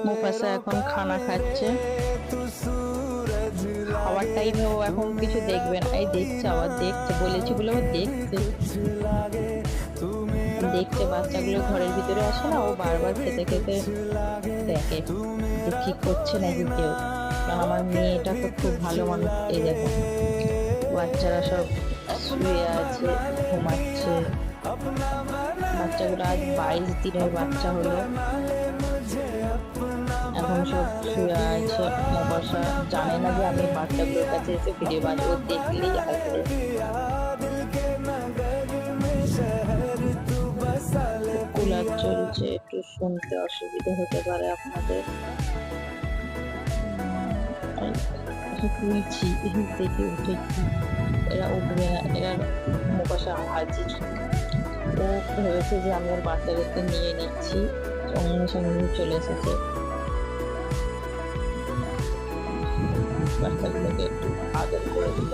মুফাসা এখন খানা খাচ্ছে, খাওয়ার টাইমে ও এখন কিছু দেখবে না, এই দেখছে, আবার দেখছে, বলেছি বলে ও দেখছে দেখছে। বাচ্চাগুলো ঘরের ভিতরে আসে না, ও বারবার খেতে খেতে দেখে যে কি করছে নাকি কেউ। কারণ আমার মেয়েটা তো খুব ভালো মানুষ। এই দেখো বাচ্চারা সব শুয়ে আছে, ঘুমাচ্ছে। বাচ্চাগুলো আজ 22 দিনের বাচ্চা হলো, এখন সব শুয়ে আছে। মবাসা জানে না যে আমি বাচ্চাগুলোর কাছে এসে ভিডিও বানাবো, দেখলেই আসবে। কুলার চলছে, একটু শুনতে অসুবিধা হতে পারে আপনাদের। তুলছি দেখে উঠেছি, এরা উঠবে না, এরা মবাসা হাজির। ও ভেবেছে যে আমি ওর বাচ্চাদেরকে নিয়ে নিচ্ছি, সঙ্গে সঙ্গে চলে এসেছে। বাচ্চাগুলোকে একটু আদর করে দিল।